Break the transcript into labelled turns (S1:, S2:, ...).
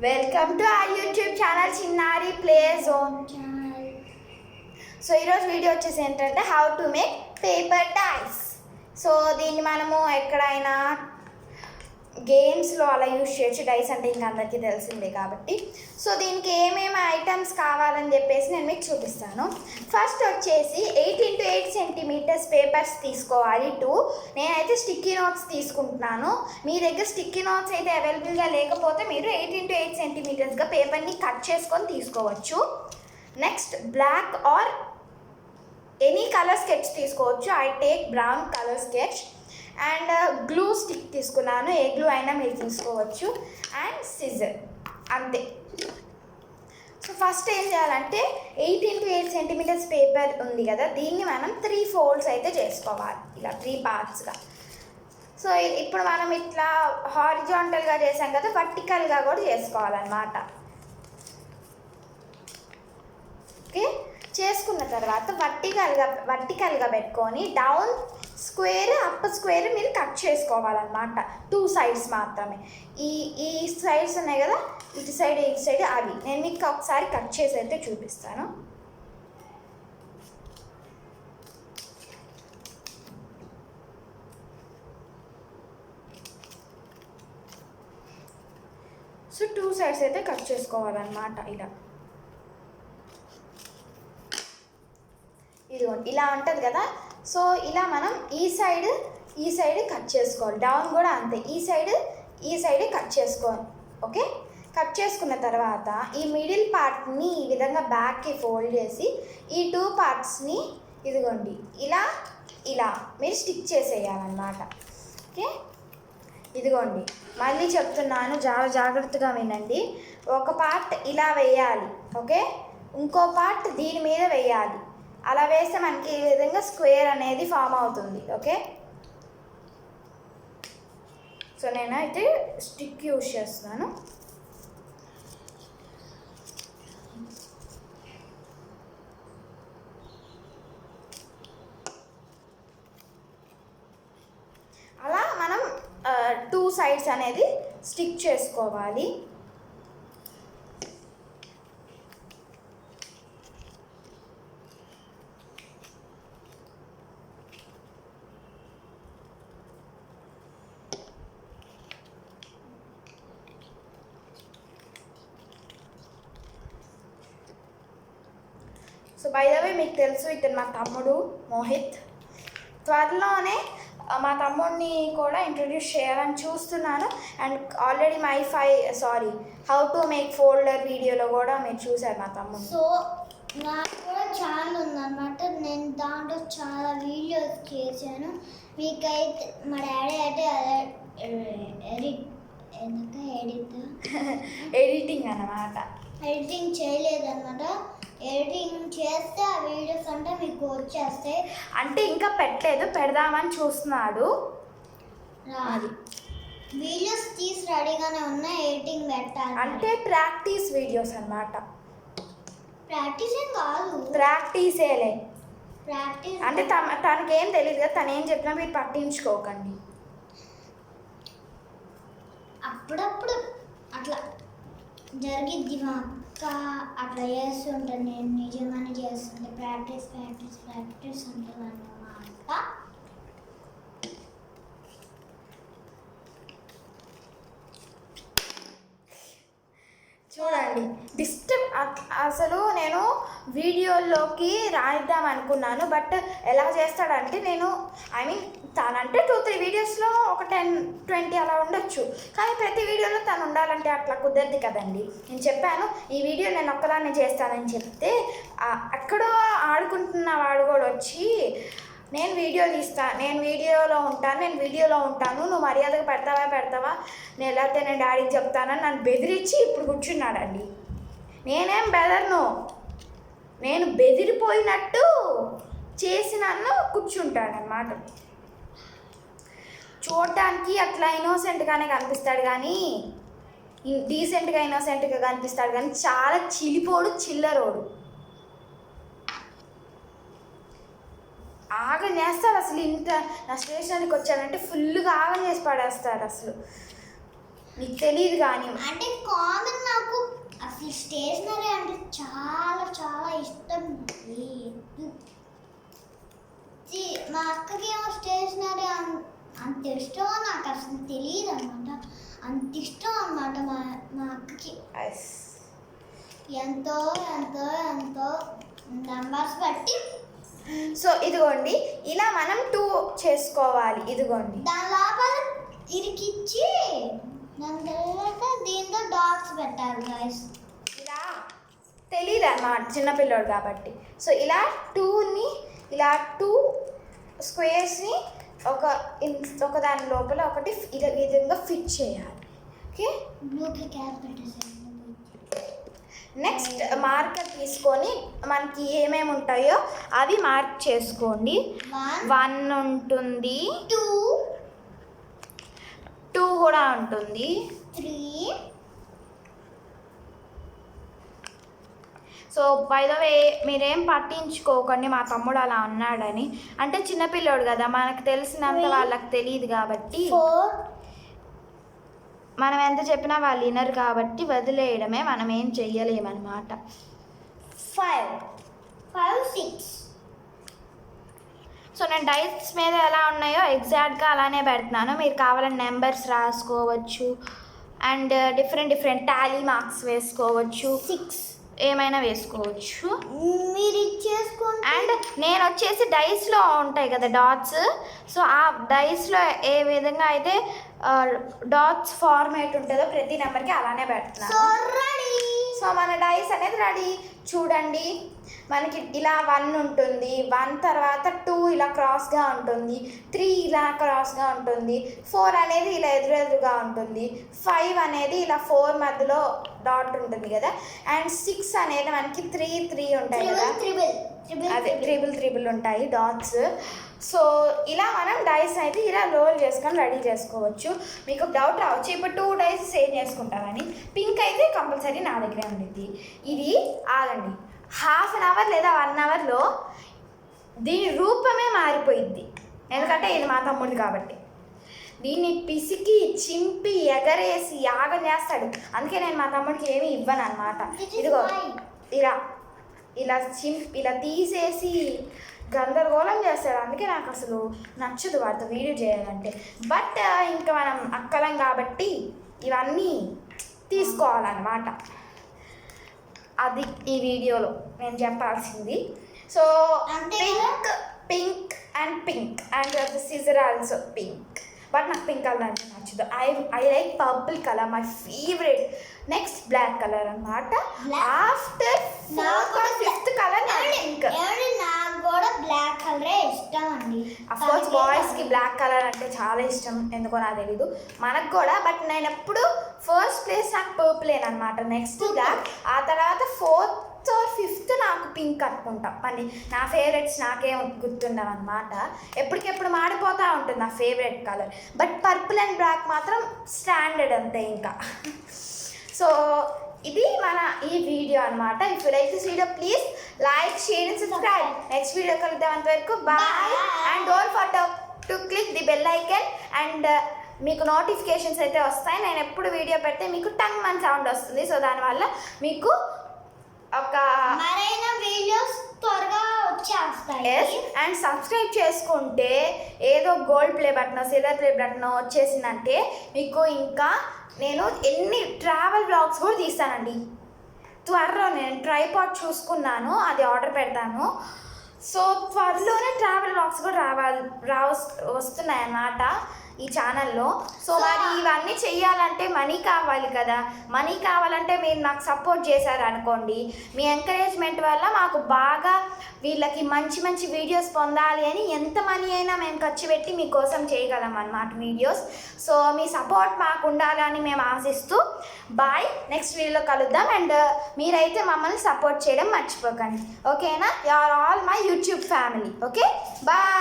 S1: Welcome to our YouTube channel Chinnari play zone. So ఈరోజు video వచ్చేసి ఏంటంటే how to make paper dice. So దీన్ని మనము ఎక్కడైనా గేమ్స్లో అలా యూజ్ చేయొచ్చు. డైస్ అంటే ఇంకా అందరికీ తెలిసిందే కాబట్టి. సో దీనికి ఏమేమి ఐటమ్స్ కావాలని చెప్పేసి నేను మీకు చూపిస్తాను. ఫస్ట్ వచ్చేసి 8x8 సెంటీమీటర్స్ పేపర్స్ తీసుకోవాలి. నేనైతే స్టిక్కీ నోట్స్ తీసుకుంటున్నాను. మీ దగ్గర స్టిక్కీ నోట్స్ అయితే అవైలబుల్గా లేకపోతే మీరు 8x8 సెంటీమీటర్స్గా పేపర్ని కట్ చేసుకొని తీసుకోవచ్చు. Next black or any colour sketch తీసుకోవచ్చు. I take brown colour sketch. And glue stick తీసుకున్నాను. ఏ గ్లూ అయినా మీరు తీసుకోవచ్చు. అండ్ సిజర్, అంతే. సో ఫస్ట్ ఏం చేయాలంటే 8x8 సెంటీమీటర్స్ పేపర్ ఉంది కదా, దీన్ని మనం 3 folds అయితే చేసుకోవాలి, ఇలా 3 partsగా. సో ఇప్పుడు మనం ఇట్లా హారిజాంటల్గా చేసాం కదా, వర్టికల్గా కూడా చేసుకోవాలన్నమాట. ఓకే, చేసుకున్న తర్వాత వర్టికల్గా పెట్టుకొని డౌన్ స్క్వేర్ అప్ స్క్వేర్ మీరు కట్ చేసుకోవాలన్నమాట. 2 sides మాత్రమే. ఈ సైడ్స్ ఉన్నాయి కదా, ఇటు సైడ్ అవి నేను మీకు ఒకసారి కట్ చేసి అయితే చూపిస్తాను. సో 2 sides అయితే కట్ చేసుకోవాలన్నమాట. ఇదిగోండి ఇలా ఉంటుంది కదా. సో ఇలా మనం ఈ సైడ్ కట్ చేసుకోవాలి. డౌన్ కూడా అంతే, ఈ సైడ్ కట్ చేసుకోవాలి. ఓకే, కట్ చేసుకున్న తర్వాత ఈ మిడిల్ పార్ట్ని ఈ విధంగా బ్యాక్కి ఫోల్డ్ చేసి ఈ 2 partsని ఇదిగోండి ఇలా మీరు స్టిక్ చేసేయాలన్నమాట. ఓకే, ఇదిగోండి మళ్ళీ చెప్తున్నాను, చాలా జాగ్రత్తగా వినండి. ఒక పార్ట్ ఇలా వేయాలి, ఓకే, ఇంకో పార్ట్ దీని మీద వేయాలి. అలా వేస్తే మనకి ఈ విధంగా స్క్వేర్ అనేది ఫామ్ అవుతుంది. ఓకే, సో నేనైతే స్టిక్ యూజ్ చేస్తున్నాను. అలా మనం 2 sides అనేది స్టిక్ చేసుకోవాలి. సో బై ద వే మీకు తెలుసు, ఇతను మా తమ్ముడు మోహిత్. త్వరలోనే మా తమ్ముడిని కూడా ఇంట్రడ్యూస్ చేయాలని చూస్తున్నాను. And already how to make folder వీడియోలో కూడా మీరు చూసారు మా తమ్ముడు.
S2: సో నాకు కూడా ఛానల్ ఉందన్నమాట. నేను దాంట్లో చాలా వీడియోస్ చేశాను. మీకైతే మా డాడీ అయితే
S1: ఎడిటింగ్ అన్నమాట.
S2: ఎడిటింగ్ చేయలేదన్నమాట. ఎడిటింగ్ చేస్తే ఆ వీడియోస్ అంటే మీకు వచ్చేస్తాయి.
S1: అంటే ఇంకా పెట్టలేదు, పెడదామని చూస్తున్నాడు.
S2: అది వీడియోస్ తీసి రెడీగానే ఉన్నాయి, ఎడిటింగ్ పెట్టాలి.
S1: అంటే ప్రాక్టీస్ వీడియోస్ అన్నమాట.
S2: ప్రాక్టీస్ ఏం కాదు,
S1: ప్రాక్టీసేలే.
S2: ప్రాక్టీస్
S1: అంటే తనకేం తెలియదు కదా, తను ఏం చెప్పినా మీరు పట్టించుకోకండి.
S2: అప్పుడప్పుడు అట్లా జరిగిద్ది. మా అక్క అట్లా చేస్తుంటే నేను నిజంగానే చేస్తుంటే ప్రాక్టీస్ ఉంటుంది అన్నమాట.
S1: చూడండి, అసలు నేను వీడియోలోకి రాయిద్దాం అనుకున్నాను. బట్ ఎలా చేస్తాడంటే తనంటే 2-3 వీడియోస్లో ఒక 10-20 అలా ఉండొచ్చు. కానీ ప్రతి వీడియోలో తను ఉండాలంటే అట్లా కుదరదు కదండి. నేను చెప్పాను ఈ వీడియో నేను ఒక్కదాన్ని చేస్తానని చెప్తే ఎక్కడో ఆడుకుంటున్న వాడు కూడా వచ్చి నేను వీడియోలో ఉంటాను, నువ్వు మర్యాదగా పెడతావా, లేకపోతే నేను డాడీకి చెప్తానని నన్ను బెదిరించి ఇప్పుడు కూర్చున్నాడండి. నేనేం బెదర్ను, నేను బెదిరిపోయినట్టు చేసి నన్ను కూర్చుంటాడనమాట. చూడటానికి అట్లా ఇన్నోసెంట్గానే కనిపిస్తాడు, కానీ ఇన్నోసెంట్గా కనిపిస్తాడు, కానీ చాలా చిల్లరోడు. ఆగం చేస్తారు అసలు. ఇంత నా స్టేషన్కి వచ్చానంటే ఫుల్గా ఆగం చేసి పడేస్తారు అసలు. నీకు తెలియదు కానీ
S2: అంటే కామన్ నాకు అసలు స్టేషనరీ అంటే చాలా చాలా ఇష్టం. మా అక్కకి ఏమో స్టేషనరీ అంత ఇష్టమో నాకు అసలు తెలియదు అనమాట. అంత ఇష్టం అనమాట మా అక్కకి. ఎంతో ఎంతో ఎంతో నెంబర్స్ బట్టి.
S1: సో ఇదిగోండి ఇలా మనం 2 చేసుకోవాలి. ఇదిగోండి
S2: దాని లోపల ఇరికిచ్చి దాని తర్వాత దీంతో డాట్స్ పెట్టాలి గైస్.
S1: ఇలా తెలియదు అన్నమాట చిన్నపిల్లోడు కాబట్టి. సో ఇలా 2ని ఇలా 2 స్క్వేర్స్ని ఒక దాని లోపల ఒకటి ఈ విధంగా ఫిట్ చేయాలి. ఓకే,
S2: బ్లూకి క్యాప్ పెట్టేసాను.
S1: నెక్స్ట్ మార్కర్ తీసుకొని మనకి ఏమేమి ఉంటాయో అవి మార్క్ చేసుకోండి. 1 ఉంటుంది, 2 కూడా ఉంటుంది,
S2: 3.
S1: సో బై ద వే మీరేం పట్టించుకోకండి మా తమ్ముడు అలా అన్నాడని. అంటే చిన్నపిల్లోడు కదా, మనకు తెలిసినంత వాళ్ళకి తెలియదు కాబట్టి
S2: 4.
S1: మనం ఎంత చెప్పినా వాళ్ళు వినరు కాబట్టి వదిలేయడమే, మనం ఏం చెయ్యలేమన్నమాట.
S2: 5, 6.
S1: సో నేను డైస్ మీద ఎలా ఉన్నాయో ఎగ్జాక్ట్గా అలానే పెడుతున్నాను. మీరు కావాలని నెంబర్స్ రాసుకోవచ్చు అండ్ డిఫరెంట్ టాలీ మార్క్స్ వేసుకోవచ్చు,
S2: 6
S1: ఏమైనా వేసుకోవచ్చు.
S2: మీరు ఇచ్చేసుకోండి.
S1: అండ్ నేను వచ్చేసి డైస్లో ఉంటాయి కదా డాట్స్, సో ఆ డైస్లో ఏ విధంగా అయితే డాట్స్ ఫార్మేట్ ఉంటుందో ప్రతి నెంబర్కి అలానే పెడుతున్నాను. సో మన డైస్ అనేది రెడీ. చూడండి మనకి ఇలా 1 ఉంటుంది, 1 తర్వాత 2 ఇలా క్రాస్గా ఉంటుంది, 3 ఇలా క్రాస్గా ఉంటుంది, 4 అనేది ఇలా ఎదురుగా ఉంటుంది, 5 అనేది ఇలా 4 మధ్యలో డాట్ ఉంటుంది కదా, అండ్ 6 అనేది మనకి 3 ఉంటాయి కదా, అదే ట్రిబుల్ ఉంటాయి డాట్స్. సో ఇలా మనం డైస్ అయితే ఇలా రోల్ చేసుకొని రెడీ చేసుకోవచ్చు. మీకు డౌట్ రావచ్చు ఇప్పుడు 2 డైస్ సేవ్ చేసుకుంటారని. పింక్ అయితే కంపల్సరీ నా దగ్గరే ఉండిద్ది. ఇది ఆగండి, ½ అన్ అవర్ లేదా 1 అవర్లో దీని రూపమే మారిపోయిద్ది, ఎందుకంటే ఇది మా తమ్ముడు కాబట్టి. దీన్ని పిసికి చింపి ఎగరేసి యాగం చేస్తాడు. అందుకే నేను మా తమ్ముడికి ఏమీ ఇవ్వను అనమాట. ఇదిగో ఇలా తీసేసి గందరగోళం చేస్తాడు. అందుకే నాకు అసలు నచ్చదు వాటితో వీడియో చేయాలంటే. బట్ ఇంకా మనం అక్కలం కాబట్టి ఇవన్నీ తీసుకోవాలన్నమాట. అది ఈ వీడియోలో నేను చెప్పాల్సింది. So pink and scissor also pink, but నాకు పింక్ కలర్ అంటే నచ్చదు. I like purple colour, my favourite. Next black colour అనమాట. After 4th or 5th colour pink.
S2: నాకు కూడా బ్లాక్ కలరే ఇష్టం అండి.
S1: అఫ్కోర్స్ బాయ్స్కి బ్లాక్ కలర్ అంటే చాలా ఇష్టం, ఎందుకో నాకు తెలీదు, మనకు కూడా. బట్ నేను ఎప్పుడు ఫస్ట్ ప్లేస్ నాకు పర్పులేనమాట, నెక్స్ట్ బ్లాక్, ఆ తర్వాత 4th or 5th నాకు పింక్ కట్టుకుంటాం. మళ్ళీ నా ఫేవరెట్స్ నాకే గుర్తుండవు అనమాట, ఎప్పటికెప్పుడు మాడిపోతూ ఉంటుంది నా favourite colour. But purple and black మాత్రం స్టాండర్డ్ అంతే ఇంకా. సో ఇది మన ఈ వీడియో అనమాట. If you like this video please like, share and subscribe. Next video కలుద్దాం, అంతవరకు bye. And don't forget to click the bell icon and మీకు నోటిఫికేషన్స్ అయితే వస్తాయి. నేను ఎప్పుడు వీడియో పెడితే మీకు టంగ్ మన్ సౌండ్ వస్తుంది. సో దానివల్ల మీకు ఒక
S2: మరైన వీడియోస్ త్వరగా వచ్చేస్తాయి.
S1: అండ్ సబ్స్క్రైబ్ చేసుకుంటే ఏదో gold play button, silver play button వచ్చేసిందంటే మీకు ఇంకా నేను ఎన్ని ట్రావెల్ బ్లాగ్స్ కూడా తీస్తానండి. త్వరలో నేను ట్రైపాడ్ చూసుకున్నాను, అది ఆర్డర్ పెడతాను. సో త్వరలోనే ట్రావెల్ బ్లాగ్స్ కూడా వస్తున్నాయి అన్నమాట ఈ ఛానల్లో. సో మరి ఇవన్నీ చెయ్యాలంటే మనీ కావాలి కదా. మనీ కావాలంటే మీరు నాకు సపోర్ట్ చేశారు అనుకోండి, మీ ఎంకరేజ్మెంట్ వల్ల మాకు బాగా వీళ్ళకి మంచి వీడియోస్ పొందాలి అని ఎంత మనీ అయినా మేము ఖర్చు పెట్టి మీకోసం చేయగలం అన్నమాట వీడియోస్. సో మీ సపోర్ట్ మాకు ఉండాలని మేము ఆశిస్తూ బాయ్. నెక్స్ట్ వీడియోలో కలుద్దాం. అండ్ మీరైతే మమ్మల్ని సపోర్ట్ చేయడం మర్చిపోకండి, ఓకేనా? You are all my YouTube family. Okay, bye.